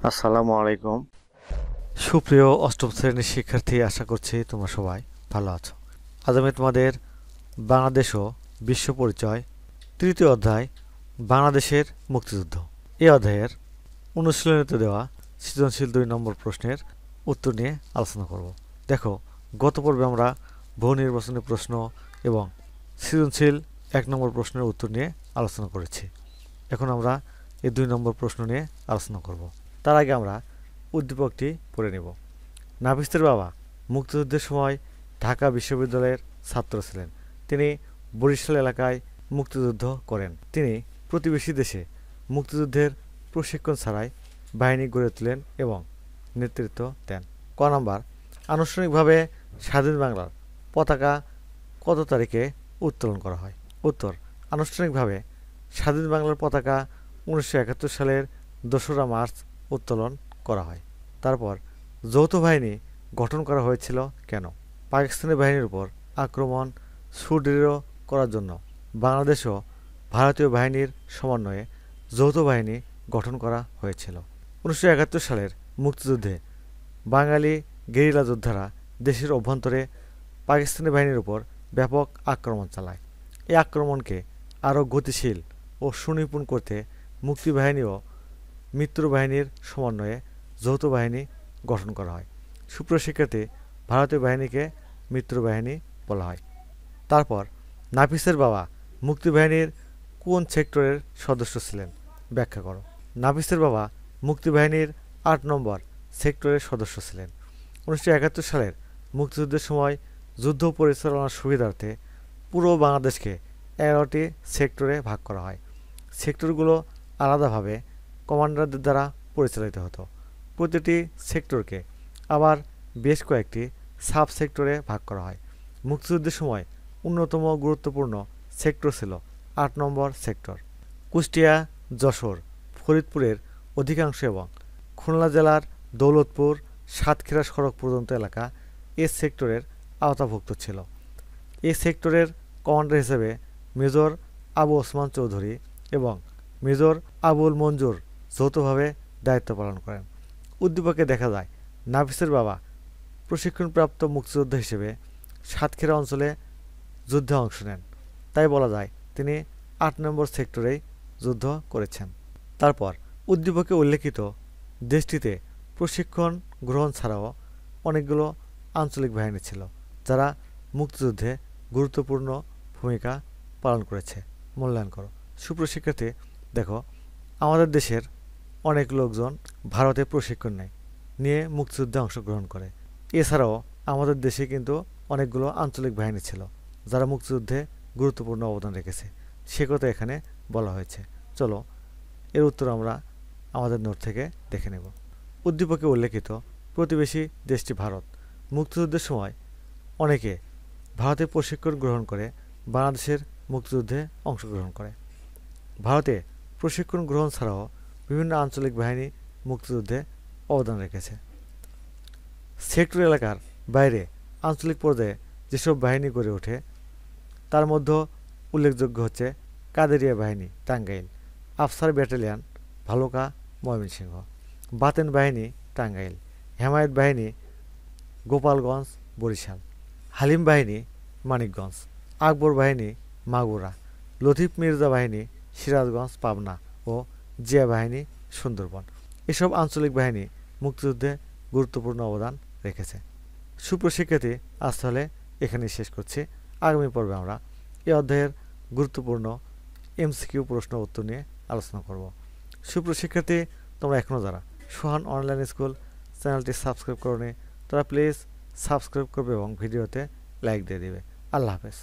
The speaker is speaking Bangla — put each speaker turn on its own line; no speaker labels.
আসসালামু আলাইকুম। সুপ্রিয় অষ্টম শ্রেণীর শিক্ষার্থী, আশা করছি তোমরা সবাই ভালো আছো। আজ আমি তোমাদের বাংলাদেশ ও বিশ্ব পরিচয় তৃতীয় অধ্যায় বাংলাদেশের মুক্তিযুদ্ধ এই অধ্যায়ের অনুশীলনীতে দেওয়া সৃজনশীল 2 নম্বর প্রশ্নের উত্তর নিয়ে আলোচনা করব। দেখো, গত পর্বে আমরা বহু নির্বাচনী প্রশ্ন এবং সৃজনশীল 1 নম্বর প্রশ্নের উত্তর নিয়ে আলোচনা করেছি। এখন আমরা এই 2 নম্বর প্রশ্ন নিয়ে আলোচনা করব। তার আগে আমরা উদ্দীপকটি পড়ে নেব। নাফিসের বাবা মুক্তিযুদ্ধের সময় ঢাকা বিশ্ববিদ্যালয়ের ছাত্র ছিলেন। তিনি বরিশাল এলাকায় মুক্তিযুদ্ধ করেন। তিনি প্রতিবেশী দেশে মুক্তিযুদ্ধের প্রশিক্ষণ ছাড়াই বাহিনী গড়ে তোলেন এবং নেতৃত্ব দেন। ক নাম্বার, আনুষ্ঠানিকভাবে স্বাধীন বাংলার পতাকা কত তারিখে উত্তোলন করা হয়? উত্তর, আনুষ্ঠানিকভাবে স্বাধীন বাংলার পতাকা 1971 সালের 2রা মার্চ উত্তোলন করা হয়। তারপর যৌথ বাহিনী গঠন করা হয়েছিল কেন? পাকিস্তানি বাহিনীর উপর আক্রমণ সুদৃঢ় করার জন্য বাংলাদেশ ও ভারতীয় বাহিনীর সমন্বয়ে যৌথ বাহিনী গঠন করা হয়েছিল। 1971 সালের মুক্তিযুদ্ধে বাঙালি গেরিলা যোদ্ধারা দেশের অভ্যন্তরে পাকিস্তানি বাহিনীর উপর ব্যাপক আক্রমণ চালায়। এই আক্রমণকে আরও গতিশীল ও সুনিপুণ করতে মুক্তিবাহিনী ও মিত্রবাহিনীর সমন্বয়ে যৌথ বাহিনী গঠন করা হয়। সুপ্রিয় শিক্ষার্থী, ভারতীয় বাহিনীকে মিত্রবাহিনী বলা হয়। তারপর নাফিসের বাবা মুক্তিবাহিনীর কোন সেক্টরের সদস্য ছিলেন? ব্যাখ্যা করো। নাফিসের বাবা মুক্তিবাহিনীর 8 নম্বর সেক্টরের সদস্য ছিলেন। 1971 সালের মুক্তিযুদ্ধের সময় যুদ্ধ পরিচালনার সুবিধার্থে পুরো বাংলাদেশকে 11টি সেক্টরে ভাগ করা হয়। সেক্টরগুলো আলাদাভাবে কমান্ডারদের দ্বারা পরিচালিত হতো। প্রতিটি সেক্টরকে আবার বেশ কয়েকটি সাব সেক্টরে ভাগ করা হয়। মুক্তিযুদ্ধের সময় অন্যতম গুরুত্বপূর্ণ সেক্টর ছিল 8 নম্বর সেক্টর। কুষ্টিয়া, যশোর, ফরিদপুরের অধিকাংশ এবং খুলনা জেলার দৌলতপুর সাতক্ষীরা সড়ক পর্যন্ত এলাকা এ সেক্টরের আওতাভুক্ত ছিল। এ সেক্টরের কমান্ডার হিসেবে মেজর আবু ওসমান চৌধুরী এবং মেজর আবুল মঞ্জুর যৌথভাবে দায়িত্ব পালন করেন। উদ্দীপকে দেখা যায় নাফিসের বাবা প্রশিক্ষণপ্রাপ্ত মুক্তিযোদ্ধা হিসেবে সাতক্ষীরা অঞ্চলে যুদ্ধে অংশ নেন। তাই বলা যায় তিনি 8 নম্বর সেক্টরেই যুদ্ধ করেছেন। তারপর উদ্দীপকে উল্লেখিত দেশটিতে প্রশিক্ষণ গ্রহণ ছাড়াও অনেকগুলো আঞ্চলিক বাহিনী ছিল যারা মুক্তিযুদ্ধে গুরুত্বপূর্ণ ভূমিকা পালন করেছে। মূল্যায়ন করো। সুপ্রিয় শিক্ষার্থী, দেখো, আমাদের দেশের অনেক লোকজন ভারতে প্রশিক্ষণ নিয়ে মুক্তিযুদ্ধে অংশগ্রহণ করে। এছাড়াও আমাদের দেশে কিন্তু অনেকগুলো আঞ্চলিক বাহিনী ছিল যারা মুক্তিযুদ্ধে গুরুত্বপূর্ণ অবদান রেখেছে। সে কথা এখানে বলা হয়েছে। চলো, এর উত্তর আমরা আমাদের নোট থেকে দেখে নেব। উদ্দীপকে উল্লেখিত প্রতিবেশী দেশটি ভারত। মুক্তিযুদ্ধের সময় অনেকে ভারতে প্রশিক্ষণ গ্রহণ করে বাংলাদেশের মুক্তিযুদ্ধে অংশগ্রহণ করে। ভারতে প্রশিক্ষণ গ্রহণ ছাড়াও বিভিন্ন আঞ্চলিক বাহিনী মুক্তিযুদ্ধে অবদান রেখেছে। সেক্টর এলাকার বাইরে আঞ্চলিক পর্যায়ে যেসব বাহিনী গড়ে ওঠে তার মধ্যে উল্লেখযোগ্য হচ্ছে কাদেরিয়া বাহিনী টাঙ্গাইল, আফসার ব্যাটালিয়ন ভালুকা ময়মনসিংহ, বাতেন বাহিনী টাঙ্গাইল, হেমায়েত বাহিনী গোপালগঞ্জ বরিশাল, হালিম বাহিনী মানিকগঞ্জ, আকবর বাহিনী মাগুরা, লতিফ মির্জা বাহিনী সিরাজগঞ্জ পাবনা ও জিয়া বাহিনী সুন্দরবন। এসব আঞ্চলিক বাহিনী মুক্তিযুদ্ধে গুরুত্বপূর্ণ অবদান রেখেছে। সুপ্রিয় শিক্ষার্থী, আজ তাহলে এখানেই শেষ করছি। আগামী পর্বে আমরা এই অধ্যায়ের গুরুত্বপূর্ণ এমসিকিউ প্রশ্ন উত্তর নিয়ে আলোচনা করব। সুপ্রিয় শিক্ষার্থী, তোমরা এখনও যারা সোহান অনলাইন স্কুল চ্যানেলটি সাবস্ক্রাইব করোনি তারা প্লিজ সাবস্ক্রাইব করবে এবং ভিডিওতে লাইক দিয়ে দেবে। আল্লাহ হাফেজ।